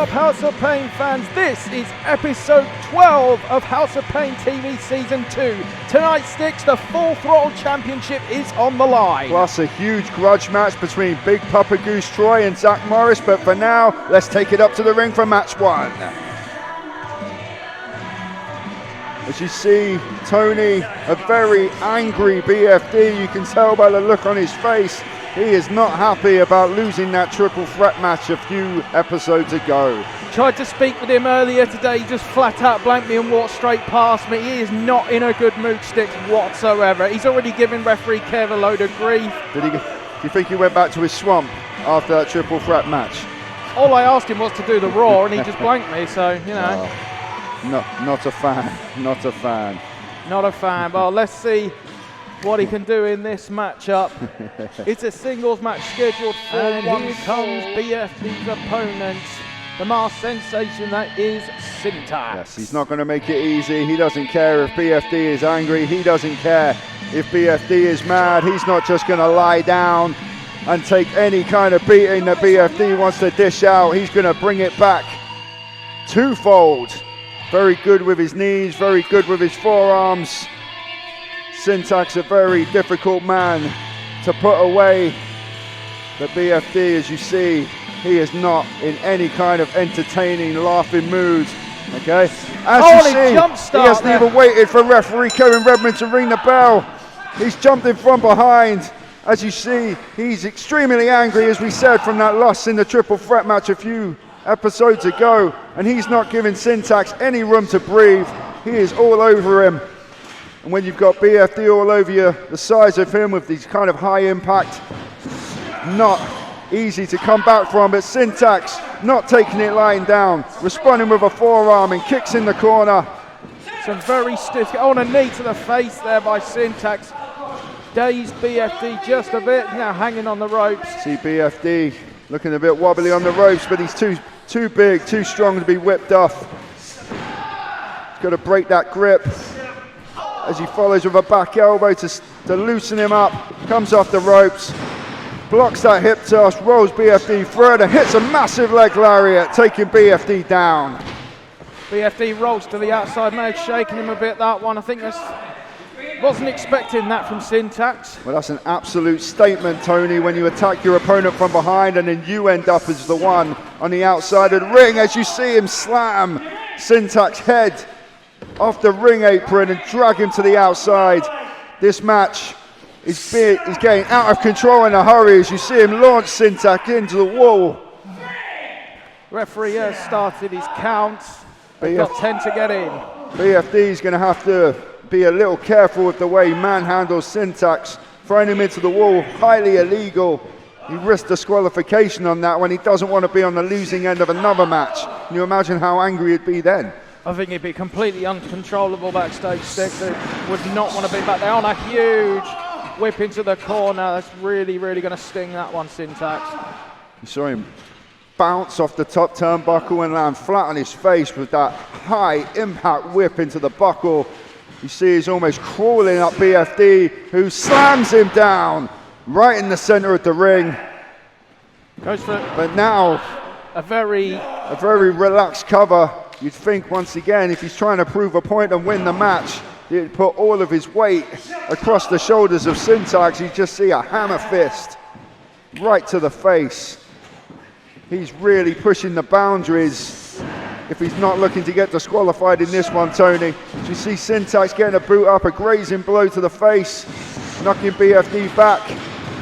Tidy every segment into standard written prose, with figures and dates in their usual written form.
up, House of Pain fans? This is episode 12 of House of Pain TV Season 2. Tonight, Sticks, the Full Throttle Championship is on the line. Plus a huge grudge match between Big Papa Goose Troy and Zach Morris, but for now, let's take it up to the ring for match one. As you see, Tony, a very angry BFD. You can tell by the look on his face. He is not happy about losing that triple threat match a few episodes ago. Tried to speak with him earlier today, he just flat out blanked me and walked straight past me. He is not in a good mood, Sticks, whatsoever. He's already given referee Kev a load of grief. Do you think he went back to his swamp after that triple threat match? All I asked him was to do the Raw and he just blanked me, so, you know. Not a fan, not a fan. Not a fan. Well, let's see what he can do in this matchup. It's a singles match scheduled for and here comes BFD's opponent, the masked sensation that is Syntax. Yes, he's not going to make it easy. He doesn't care if BFD is angry. He doesn't care if BFD is mad. He's not just going to lie down and take any kind of beating that BFD wants to dish out. He's going to bring it back twofold. Very good with his knees, very good with his forearms. Syntax, a very difficult man to put away. The BFD, as you see, he is not in any kind of entertaining, laughing mood. Okay, as you see, he hasn't even waited for referee Kevin Redmond to ring the bell. He's jumped in from behind. As you see, he's extremely angry, as we said, from that loss in the triple threat match a few episodes ago, and he's not giving Syntax any room to breathe. He is all over him. And when you've got BFD all over you, the size of him with these kind of high impact, not easy to come back from, but Syntax not taking it lying down, responding with a forearm and kicks in the corner. Some very stiff, on a knee to the face there by Syntax. Dazed BFD just a bit, now hanging on the ropes. See BFD looking a bit wobbly on the ropes, but he's too big, too strong to be whipped off. He's got to break that grip as he follows with a back elbow to loosen him up. Comes off the ropes, blocks that hip toss, rolls BFD further, hits a massive leg lariat, taking BFD down. BFD rolls to the outside, may have shaken him a bit, that one. I think wasn't expecting that from Syntax. Well, that's an absolute statement, Tony, when you attack your opponent from behind and then you end up as the one on the outside of the ring, as you see him slam Syntax's head off the ring apron and drag him to the outside. This match is getting out of control in a hurry as you see him launch Syntax into the wall. Referee has started his counts. They've got 10 to get in. BFD is going to have to be a little careful with the way he manhandles Syntax, throwing him into the wall, highly illegal. He risked disqualification on that when he doesn't want to be on the losing end of another match. Can you imagine how angry he'd be then? I think he'd be completely uncontrollable backstage, Sticks. He would not want to be back there on a huge whip into the corner. That's really, really going to sting that one, Syntax. You saw him bounce off the top turnbuckle and land flat on his face with that high impact whip into the buckle. You see he's almost crawling up BFD, who slams him down right in the center of the ring. Goes for but now a very relaxed cover. You'd think once again, if he's trying to prove a point and win the match, he'd put all of his weight across the shoulders of Syntax. You just see a hammer fist right to the face. He's really pushing the boundaries if he's not looking to get disqualified in this one, Tony. You see Syntax getting a boot up, a grazing blow to the face, knocking BFD back,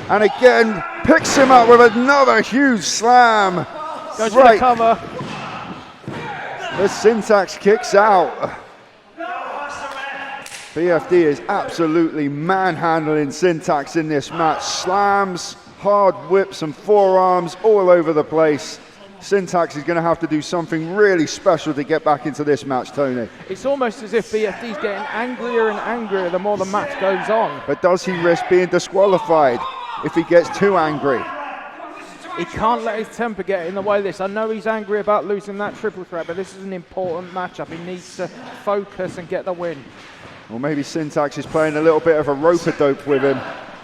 and again picks him up with another huge slam. Goes for the cover. The Syntax kicks out. BFD is absolutely manhandling Syntax in this match. Slams, hard whips and forearms all over the place. Syntax is going to have to do something really special to get back into this match, Tony. It's almost as if BFD's getting angrier and angrier the more the match goes on. But does he risk being disqualified if he gets too angry? He can't let his temper get in the way of this. I know he's angry about losing that triple threat, but this is an important matchup. He needs to focus and get the win. Well, maybe Syntax is playing a little bit of a rope-a-dope with him,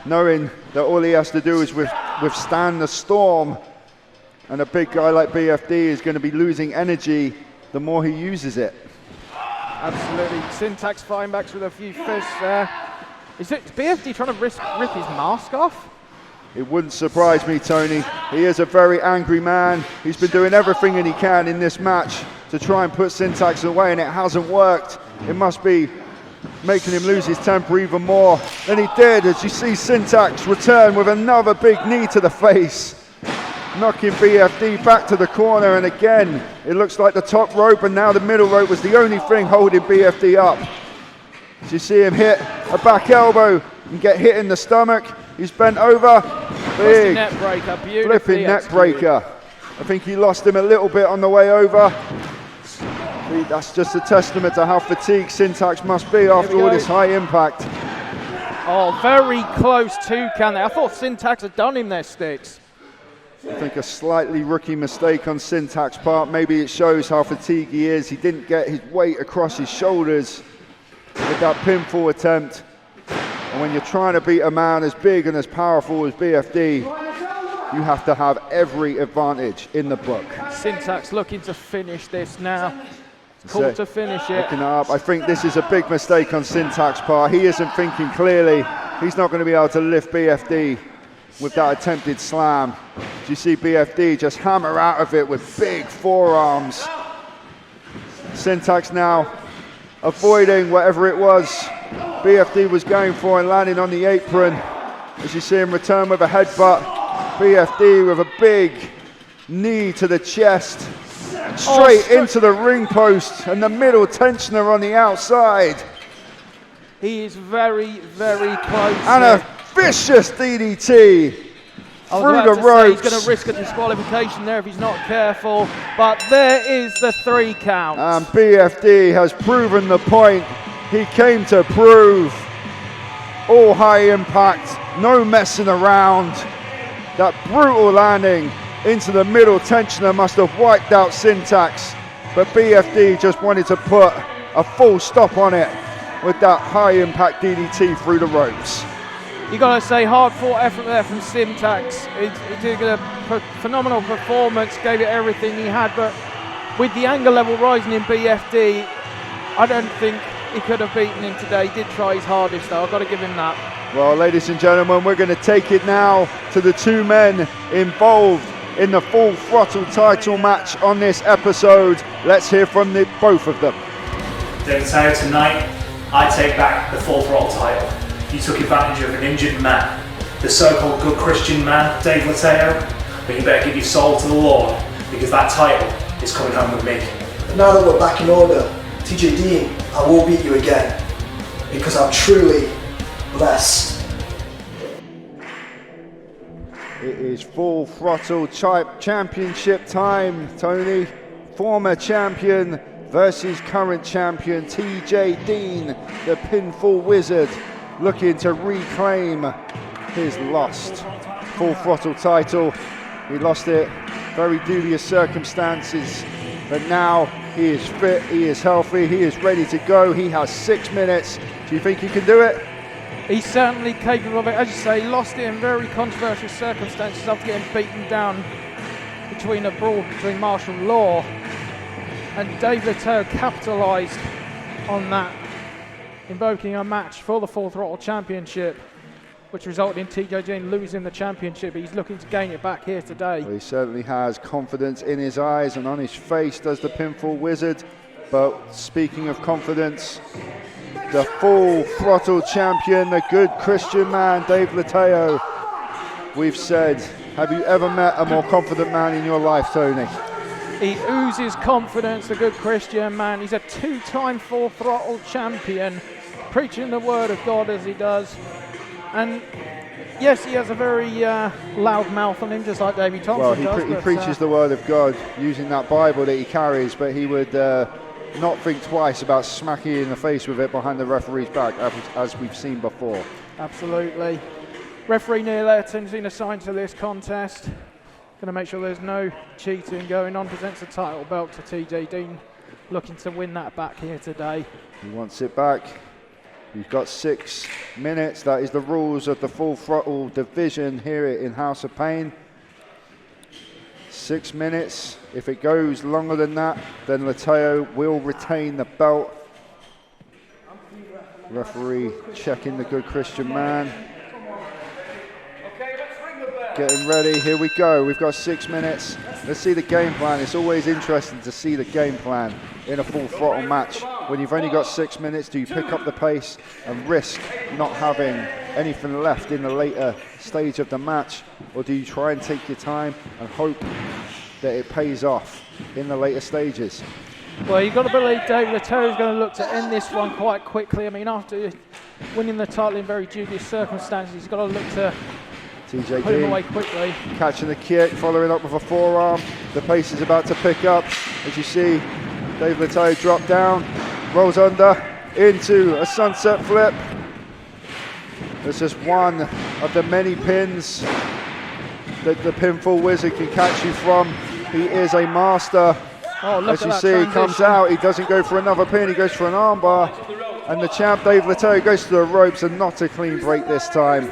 knowing that all he has to do is withstand the storm And a big guy like BFD is going to be losing energy the more he uses it. Absolutely. Syntax fighting back with a few fists there. Is BFD trying to rip his mask off? It wouldn't surprise me, Tony. He is a very angry man. He's been doing everything that he can in this match to try and put Syntax away, and it hasn't worked. It must be making him lose his temper even more than he did, as you see Syntax return with another big knee to the face, knocking BFD back to the corner. And again, it looks like the top rope and now the middle rope was the only thing holding BFD up. As you see him hit a back elbow and get hit in the stomach. He's bent over. Big net breaker, flipping net breaker. I think he lost him a little bit on the way over. That's just a testament to how fatigued Syntax must be after all this high impact. Oh, very close to can they? I thought Syntax had done him there, Sticks. I think a slightly rookie mistake on Syntax's part. Maybe it shows how fatigued he is. He didn't get his weight across his shoulders with that pinfall attempt. And when you're trying to beat a man as big and as powerful as BFD, you have to have every advantage in the book. Syntax looking to finish this now. Called to finish it. Looking up. I think this is a big mistake on Syntax's part. He isn't thinking clearly. He's not going to be able to lift BFD with that attempted slam. You see BFD just hammer out of it with big forearms. Syntax now avoiding whatever it was BFD was going for and landing on the apron. As you see him return with a headbutt. BFD with a big knee to the chest. Straight into the ring post and the middle tensioner on the outside. He is very, very close. And a vicious DDT through the ropes. He's going to risk a disqualification there if he's not careful. But there is the 3 count. And BFD has proven the point he came to prove. All high impact, no messing around. That brutal landing into the middle tensioner must have wiped out Syntax, but BFD just wanted to put a full stop on it with that high impact DDT through the ropes. You got to say, hard fought effort there from Syntax. He did a phenomenal performance, gave it everything he had, but with the anger level rising in BFD, I don't think he could have beaten him today. He did try his hardest though, I've got to give him that. Well, ladies and gentlemen, we're going to take it now to the 2 men involved in the Full Throttle title match on this episode. Let's hear from both of them. So tonight, I take back the Full Throttle title. You took advantage of an injured man, the so-called good Christian man, Dave Lateo, but you better give your soul to the Lord, because that title is coming home with me. But now that we're back in order, TJ Dean, I will beat you again, because I'm truly blessed. It is Full Throttle championship time, Tony. Former champion versus current champion TJ Dean, the pinfall wizard, looking to reclaim his lost Full Throttle title. He lost it very dubious circumstances, but now he is fit, he is healthy, he is ready to go. He has 6 minutes. Do you think he can do it? He's certainly capable of it. As you say, he lost it in very controversial circumstances after getting beaten down between a brawl between martial law. And Dave Lateo capitalised on that, invoking a match for the Full Throttle Championship, which resulted in TJ Dean losing the championship. He's looking to gain it back here today. Well, he certainly has confidence in his eyes and on his face, does the pinfall wizard. But speaking of confidence, the Full Throttle champion, the good Christian man, Dave Lateo. We've said, have you ever met a more confident man in your life, Tony? He oozes confidence, the good Christian man. He's a 2-time Full Throttle champion, preaching the word of God as he does. And yes, he has a very loud mouth on him, just like Davey Thompson does. He preaches the word of God using that Bible that he carries, but he would not think twice about smacking you in the face with it behind the referee's back, as we've seen before. Absolutely. Referee Neil Ayrton's been assigned to this contest. Going to make sure there's no cheating going on. Presents the title belt to TJ Dean, looking to win that back here today. He wants it back. You've got 6 minutes. That is the rules of the Full Throttle division here in House of Pain. 6 minutes. If it goes longer than that, then Lateo will retain the belt. Referee checking the good Christian man. Getting ready, here we go. We've got 6 minutes. Let's see the game plan. It's always interesting to see the game plan in a full throttle match. When you've only got 6 minutes, do you pick up the pace and risk not having anything left in the later stage of the match? Or do you try and take your time and hope that it pays off in the later stages? Well, you've got to believe Dave Lateo is going to look to end this one quite quickly. I mean, after winning the title in very dubious circumstances, he's got to look to TJ put him Dean away quickly. Catching the kick, following up with a forearm. The pace is about to pick up. As you see, Dave Lateo drop down, rolls under into a sunset flip. It's just one of the many pins that the pinfall wizard can catch you from. He is a master. Oh, look as you at see, that he comes out, he doesn't go for another pin, he goes for an armbar. And the champ, Dave Lateo, goes to the ropes and not a clean break this time.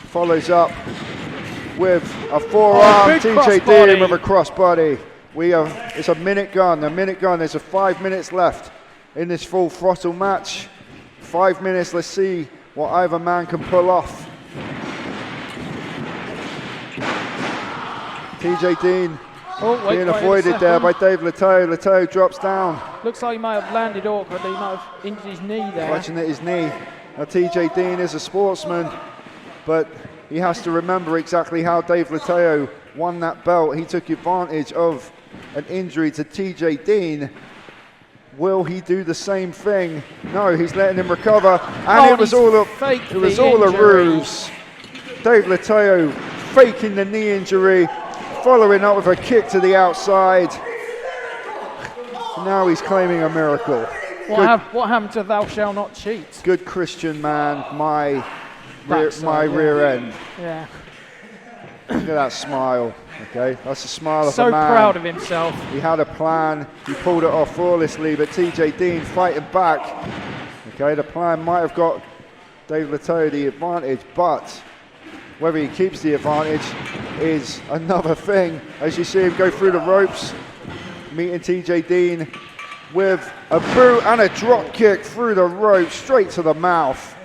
Follows up with a forearm, TJ Dean with a crossbody. It's a minute gun, there's 5 minutes left in this full throttle match. 5 minutes, let's see what either man can pull off. TJ Dean being avoided there by Dave Lateo. Lateo drops down. Looks like he might have landed awkwardly, he might have injured his knee there. Clutching at his knee. Now TJ Dean is a sportsman, but he has to remember exactly how Dave Lateo won that belt. He took advantage of an injury to TJ Dean. Will he do the same thing? No, he's letting him recover, and it was all a ruse. Dave Lateo faking the knee injury, following up with a kick to the outside. Now he's claiming a miracle. What happened to thou shalt not cheat? Good Christian man, my rear end. Yeah. Look at that smile. Okay, that's a smile of so a man. So proud of himself. He had a plan. He pulled it off flawlessly, but TJ Dean fighting back. Okay, the plan might have got Dave Lateo the advantage, but whether he keeps the advantage is another thing. As you see him go through the ropes, meeting TJ Dean with a boot and a drop kick through the ropes, straight to the mouth.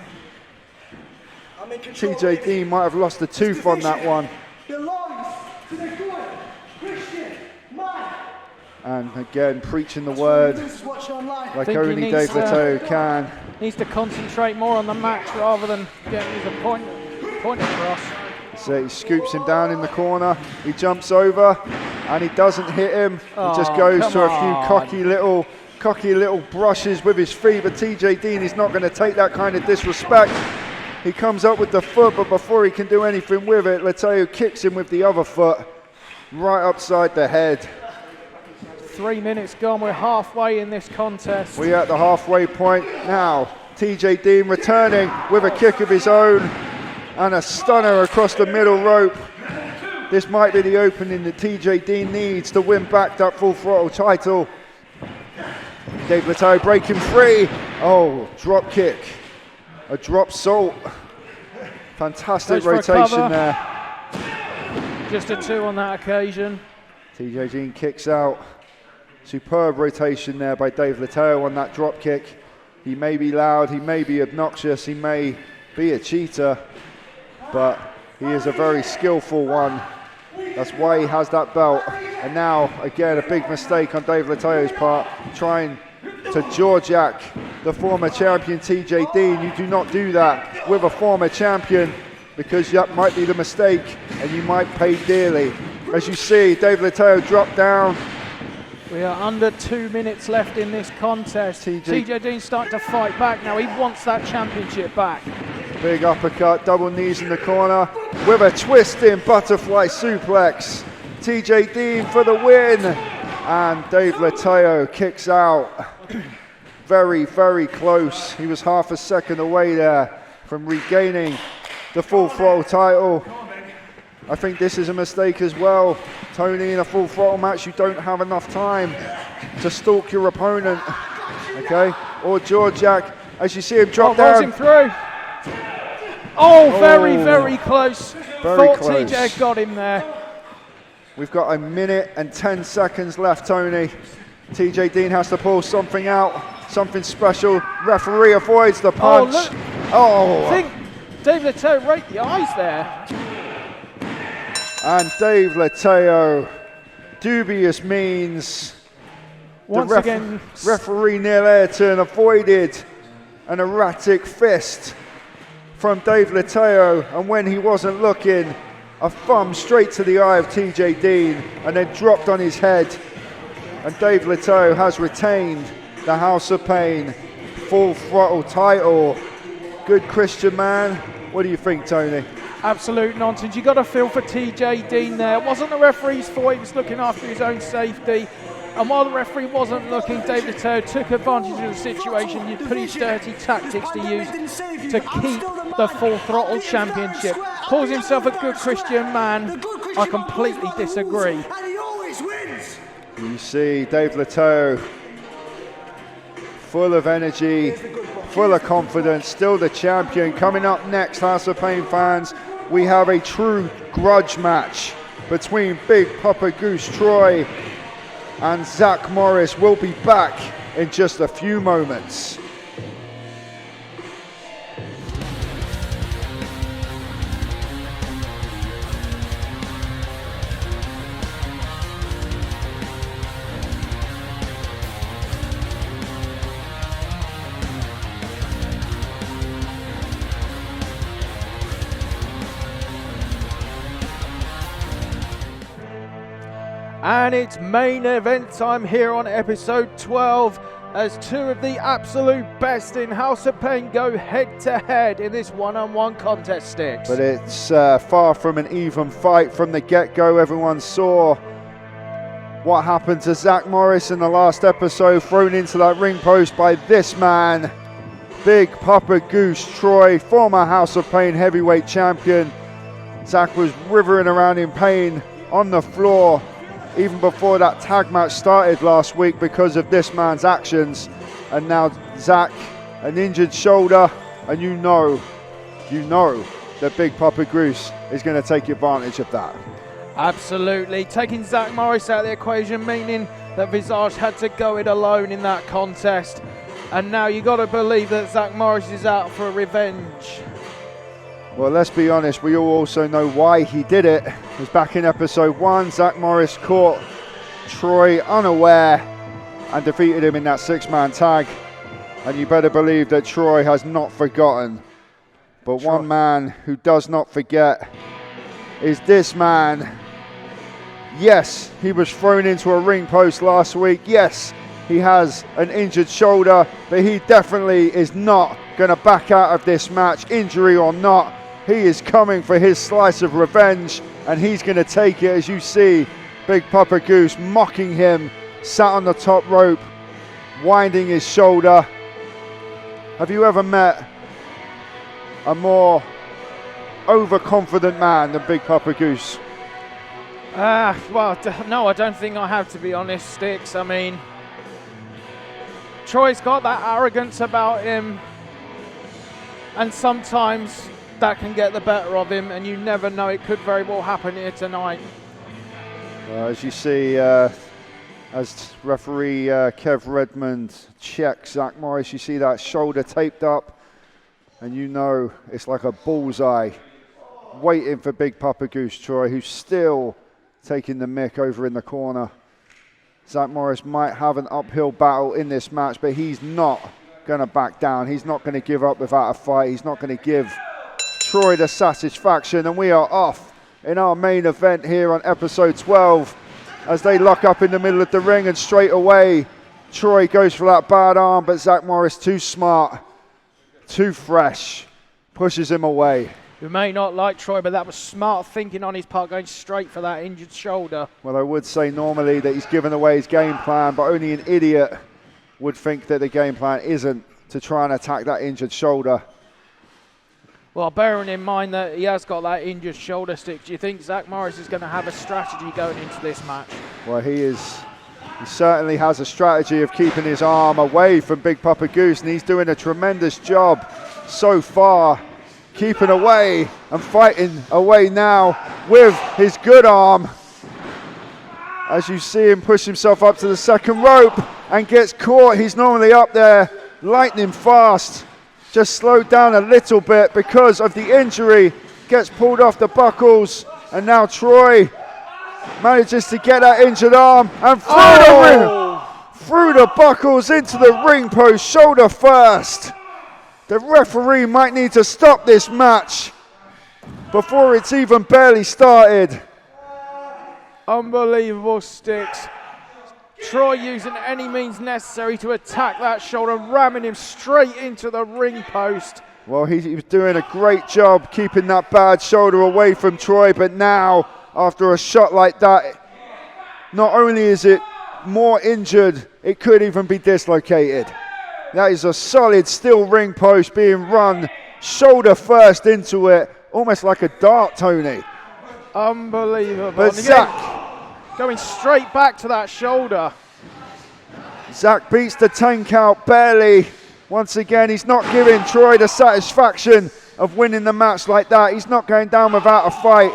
TJ Dean might have lost a tooth on that one. And again, preaching the word like only Dave Lateo can. Needs to concentrate more on the match rather than getting his point across. So he scoops him down in the corner. He jumps over, and he doesn't hit him. He just goes to a few cocky little brushes with his feet. But TJ Dean is not going to take that kind of disrespect. He comes up with the foot, but before he can do anything with it, Lateo kicks him with the other foot right upside the head. 3 minutes gone, we're halfway in this contest. We're at the halfway point now. TJ Dean returning with a kick of his own and a stunner across the middle rope. This might be the opening that TJ Dean needs to win back that full throttle title. Dave Lateo breaking free. Oh, drop kick. A drop salt. Fantastic rotation there. Just a 2 on that occasion. TJ Dean kicks out. Superb rotation there by Dave Lateo on that drop kick. He may be loud, he may be obnoxious, he may be a cheater, but he is a very skillful one. That's why he has that belt. And now, again, a big mistake on Dave Lateo's part, trying to jaw-jack the former champion TJ Dean. You do not do that with a former champion, because that might be the mistake and you might pay dearly. As you see, Dave Lateo drop down. We are under 2 minutes left in this contest. TJ Dean's starting to fight back now. He wants that championship back. Big uppercut, double knees in the corner with a twisting butterfly suplex. TJ Dean for the win. And Dave Lateo kicks out. Very, very close. He was half a second away there from regaining the full throttle title. I think this is a mistake as well. Tony, in a full throttle match, you don't have enough time to stalk your opponent, okay? Or jaw jack, as you see him drop down. Him through. Oh, very, very close. Thought TJ got him there. We've got 1 minute and 10 seconds left, Tony. TJ Dean has to pull something out, something special. Referee avoids the punch. I think Dave Letteo raked the eyes there. And Dave Letteo, dubious means. Once again, referee Neil Ayrton avoided an erratic fist from Dave Letteo, and when he wasn't looking, a thumb straight to the eye of TJ Dean and then dropped on his head. And Dave Letteo has retained the House of Pain Full Throttle title. Good Christian man. What do you think, Tony? Absolute nonsense. You got to feel for TJ Dean there. It wasn't the referee's fault. He was looking after his own safety. And while the referee wasn't looking, Dave Letteo took advantage of the situation. He put his dirty tactics to use to keep the Full Throttle Championship. Calls himself a good Christian man. I completely disagree. You see Dave Letteo, full of energy, full of confidence, still the champion. Coming up next, House of Pain fans, we have a true grudge match between Big Papa Goose Troy and Zach Morris. Will be back in just a few moments. And it's main event time here on episode 12 as two of the absolute best in House of Pain go head to head in this one-on-one contest, Sticks. But it's far from an even fight from the get-go. Everyone saw what happened to Zach Morris in the last episode, thrown into that ring post by this man, Big Papa Goose Troy, former House of Pain heavyweight champion. Zach was writhing around in pain on the floor even before that tag match started last week because of this man's actions. And now Zach, an injured shoulder, and you know that Big Papa Goose is going to take advantage of that. Absolutely, taking Zach Morris out of the equation, meaning that Visage had to go it alone in that contest. And now you got to believe that Zach Morris is out for revenge. Well, let's be honest, we all also know why he did it. It was back in episode 1, Zach Morris caught Troy unaware and defeated him in that 6-man tag. And you better believe that Troy has not forgotten. But one man who does not forget is this man. Yes, he was thrown into a ring post last week. Yes, he has an injured shoulder, but he definitely is not going to back out of this match, injury or not. He is coming for his slice of revenge, and he's going to take it. As you see Big Papa Goose mocking him, sat on the top rope, winding his shoulder. Have you ever met a more overconfident man than Big Papa Goose? Well, no, I don't think I have, to be honest, Sticks. I mean, Troy's got that arrogance about him, and sometimes that can get the better of him, and you never know, it could very well happen here tonight. As you see, as referee Kev Redmond checks Zach Morris, you see that shoulder taped up, and you know it's like a bullseye waiting for Big Papa Goose Troy, who's still taking the mick over in the corner. Zach Morris might have an uphill battle in this match, but he's not going to back down. He's not going to give up without a fight. He's not going to give Troy the satisfaction, and we are off in our main event here on episode 12 as they lock up in the middle of the ring, and straight away Troy goes for that bad arm, but Zach Morris, too smart, too fresh, pushes him away. You may not like Troy, but that was smart thinking on his part, going straight for that injured shoulder. Well, I would say normally that he's given away his game plan, but only an idiot would think that the game plan isn't to try and attack that injured shoulder. Well, bearing in mind that he has got that injured shoulder, Stick, do you think Zach Morris is going to have a strategy going into this match? Well, he certainly has a strategy of keeping his arm away from Big Papa Goose, and he's doing a tremendous job so far, keeping away and fighting away now with his good arm. as you see him push himself up to the second rope and gets caught. He's normally up there lightning fast, just slowed down a little bit because of the injury, gets pulled off the buckles, and now Troy manages to get that injured arm and through the buckles into the ring post, shoulder first. The referee might need to stop this match before it's even barely started. Unbelievable, Sticks. Troy using any means necessary to attack that shoulder, ramming him straight into the ring post. Well, he was doing a great job keeping that bad shoulder away from Troy, but now, after a shot like that, not only is it more injured, it could even be dislocated. That is a solid steel ring post being run shoulder first into it, almost like a dart, Tony. Unbelievable. But Zach going straight back to that shoulder. Zach beats the 10 count barely. Once again, he's not giving Troy the satisfaction of winning the match like that. He's not going down without a fight,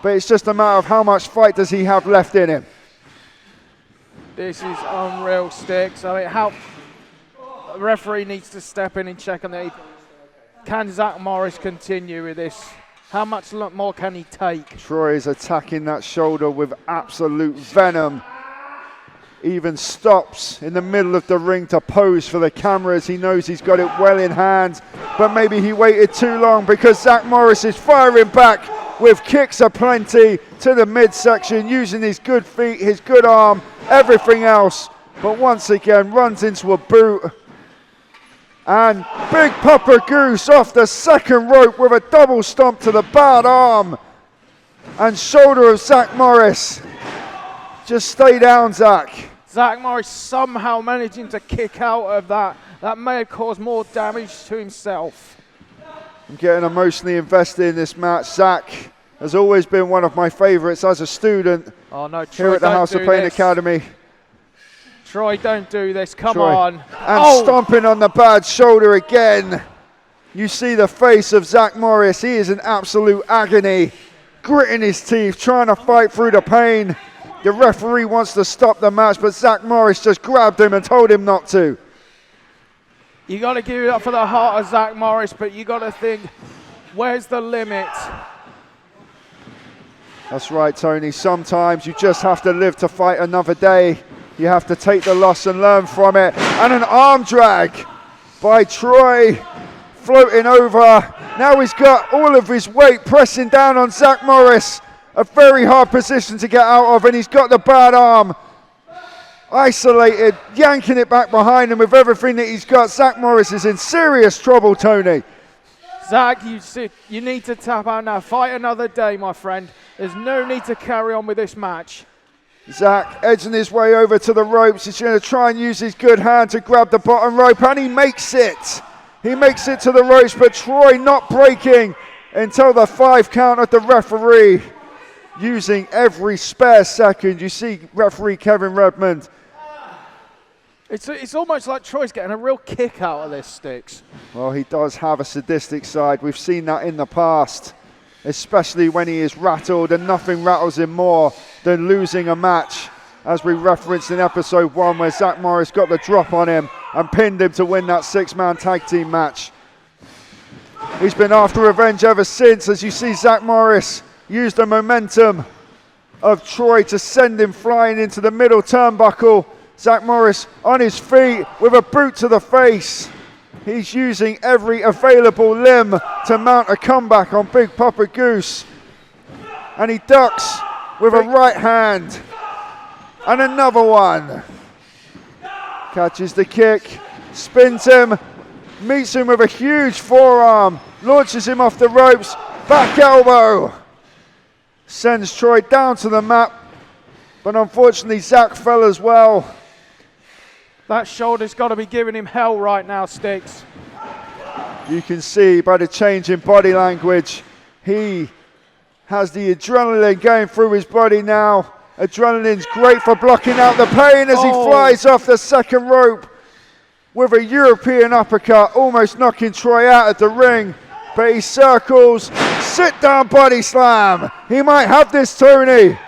but it's just a matter of how much fight does he have left in him. This is unreal, Sticks. I mean, the referee needs to step in and check on that. Can Zach Morris continue with this? How much more can he take? Troy is attacking that shoulder with absolute venom. Even stops in the middle of the ring to pose for the cameras. He knows he's got it well in hand, but maybe he waited too long because Zach Morris is firing back with kicks aplenty to the midsection, using his good feet, his good arm, everything else. But once again, runs into a boot. And Big Papa Goose off the second rope with a double stomp to the bad arm and shoulder of Zach Morris. Just stay down, Zach. Zach Morris somehow managing to kick out of that. That may have caused more damage to himself. I'm getting emotionally invested in this match. Zach has always been one of my favourites as a student here at the House of Pain Academy. Troy, don't do this. Come on. And stomping on the bad shoulder again. You see the face of Zach Morris. He is in absolute agony, gritting his teeth, trying to fight through the pain. The referee wants to stop the match, but Zach Morris just grabbed him and told him not to. You got to give it up for the heart of Zach Morris, but you got to think, where's the limit? That's right, Tony. Sometimes you just have to live to fight another day. You have to take the loss and learn from it. And an arm drag by Troy, floating over. Now he's got all of his weight pressing down on Zach Morris. A very hard position to get out of, and he's got the bad arm. Isolated, yanking it back behind him with everything that he's got. Zach Morris is in serious trouble, Tony. Zach, you need to tap out now. Fight another day, my friend. There's no need to carry on with this match. Zach edging his way over to the ropes. He's going to try and use his good hand to grab the bottom rope, and he makes it. He makes it to the ropes, but Troy not breaking until the 5 count of the referee, using every spare second. You see referee Kevin Redmond. It's almost like Troy's getting a real kick out of this, Sticks. Well, he does have a sadistic side. We've seen that in the past, especially when he is rattled, and nothing rattles him more than losing a match, as we referenced in episode 1 where Zach Morris got the drop on him and pinned him to win that 6-man tag team match. He's been after revenge ever since, as you see Zach Morris use the momentum of Troy to send him flying into the middle turnbuckle. Zach Morris on his feet with a boot to the face. He's using every available limb to mount a comeback on Big Papa Goose. And he ducks with a right hand. And another one. Catches the kick, spins him, meets him with a huge forearm, launches him off the ropes, back elbow. Sends Troy down to the mat, but unfortunately Zach fell as well. That shoulder's got to be giving him hell right now, Sticks. You can see by the change in body language, he has the adrenaline going through his body now. Adrenaline's great for blocking out the pain as he flies off the second rope with a European uppercut, almost knocking Troy out of the ring. But he circles, sit down body slam. He might have this, Tony.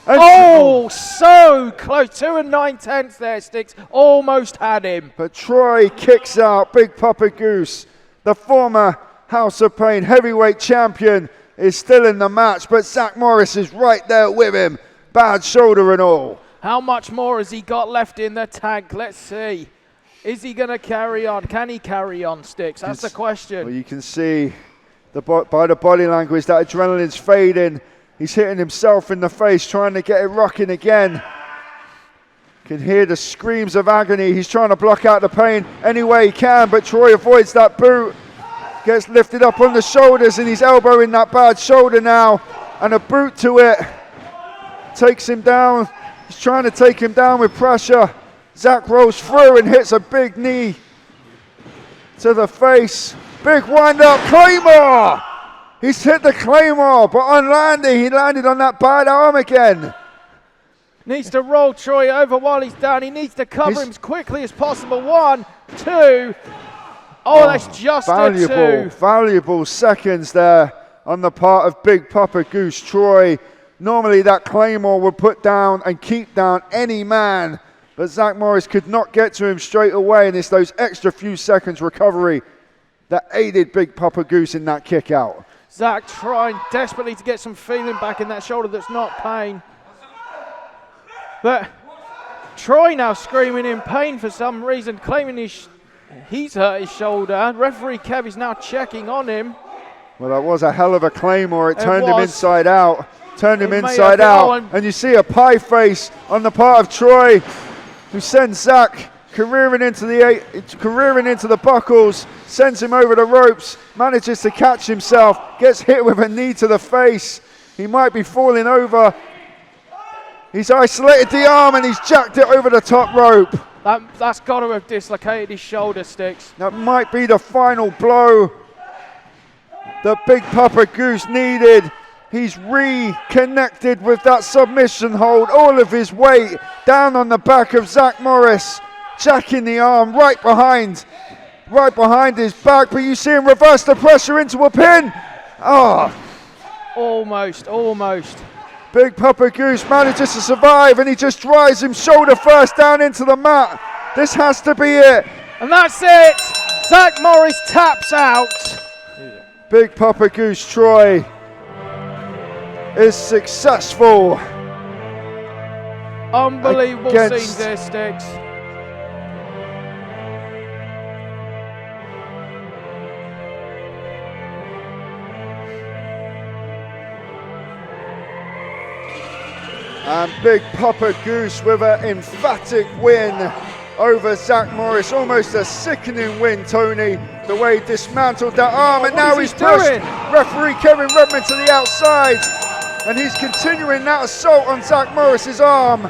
Oh, so close. 2 9/10 there, Sticks. Almost had him. But Troy kicks out. Big Papa Goose, the former House of Pain heavyweight champion, is still in the match, but Zach Morris is right there with him. Bad shoulder and all. How much more has he got left in the tank? Let's see. Is he going to carry on? Can he carry on, Sticks? That's the question. Well, you can see by the body language that adrenaline's fading. He's hitting himself in the face, trying to get it rocking again. Can hear the screams of agony. He's trying to block out the pain any way he can, but Troy avoids that boot. Gets lifted up on the shoulders, and he's elbowing that bad shoulder now, and a boot to it. Takes him down. He's trying to take him down with pressure. Zach rolls through and hits a big knee to the face. Big wind-up Claymore! He's hit the Claymore, but on landing, he landed on that bad arm again. Needs to roll Troy over while he's down. He needs to cover him as quickly as possible. 1, 2. Oh, that's just a 2. Valuable seconds there on the part of Big Papa Goose Troy. Normally that Claymore would put down and keep down any man, but Zach Morris could not get to him straight away, and it's those extra few seconds recovery that aided Big Papa Goose in that kick out. Zach trying desperately to get some feeling back in that shoulder that's not pain. But Troy now screaming in pain for some reason, claiming he's hurt his shoulder. Referee Kev is now checking on him. Well, that was a hell of a Claymore. It turned him inside out. Turned him inside out. And you see a pie face on the part of Troy, who sends Zach careering into the buckles, sends him over the ropes, manages to catch himself, gets hit with a knee to the face. He might be falling over. He's isolated the arm and he's jacked it over the top rope. That's got to have dislocated his shoulder, Sticks. That might be the final blow that Big Papa Goose needed. He's reconnected with that submission hold, all of his weight down on the back of Zach Morris, jacking the arm right behind his back, but you see him reverse the pressure into a pin. Oh. Almost. Big Papa Goose manages to survive, and he just drives him shoulder first down into the mat. This has to be it. And that's it. Zach Morris taps out. Big Papa Goose Troy is successful. Unbelievable scenes there, Sticks. And Big Papa Goose with an emphatic win over Zach Morris. Almost a sickening win, Tony, the way he dismantled that arm. And now he's pushed referee Kevin Redmond to the outside. And he's continuing that assault on Zach Morris's arm.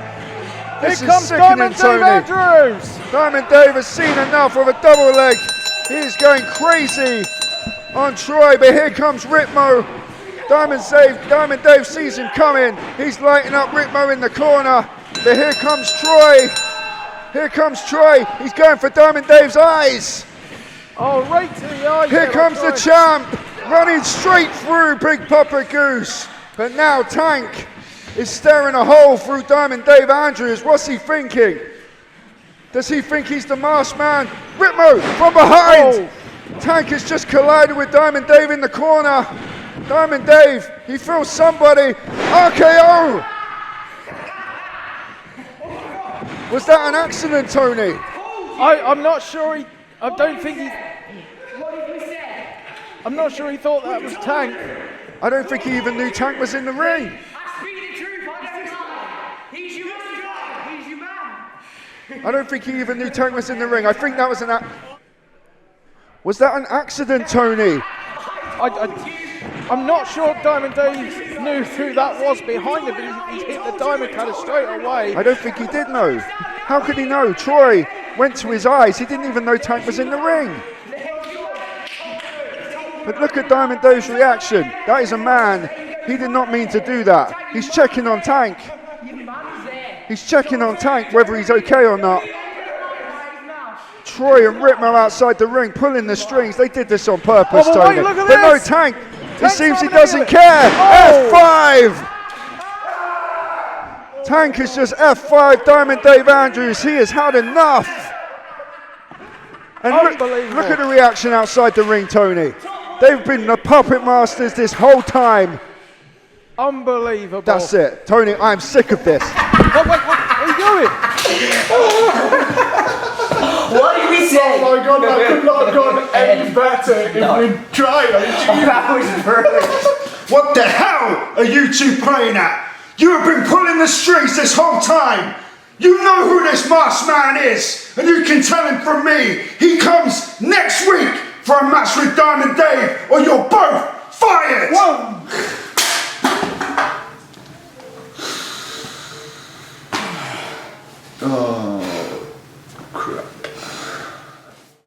This is sickening, Tony. Andrews. Diamond Dave has seen enough of a double leg. He is going crazy on Troy, but here comes Ritmo. Diamond Dave sees him coming. He's lighting up Ritmo in the corner. But here comes Troy. He's going for Diamond Dave's eyes. Oh, right to the eyes. Here comes the champ, running straight through Big Papa Goose. But now Tank is staring a hole through Diamond Dave Andrews. What's he thinking? Does he think he's the masked man? Ritmo from behind. Oh. Tank has just collided with Diamond Dave in the corner. Diamond Dave, he feels somebody. RKO! Was that an accident, Tony? I'm not sure I'm not sure he thought that was Tank. I don't think he even knew Tank was in the ring. I don't think he even knew Tank was in the ring. I think that was Was that an accident, Tony? I'm not sure Diamond Dave knew who that was behind him, but he hit the diamond cutter straight away. I don't think he did know. How could he know? Troy went to his eyes. He didn't even know Tank was in the ring. But look at Diamond Dave's reaction. That is a man. He did not mean to do that. He's checking on Tank. He's checking on Tank whether he's okay or not. Troy and Ritmo outside the ring pulling the strings. They did this on purpose, Tony. Wait, look at but this. No, Tank. It seems he doesn't care. Oh. F5. Tank is just F5 Diamond Dave Andrews. He has had enough. And look at the reaction outside the ring, Tony. They've been the puppet masters this whole time. Unbelievable. That's it. Tony, I'm sick of this. What are you doing? What did we say? Oh my God, that could not have gone any better if we'd tried. That was perfect. What the hell are you two playing at? You have been pulling the strings this whole time. You know who this masked man is, and you can tell him from me. He comes next week for a match with Diamond Dave, or you're both fired. Whoa! Oh, crap.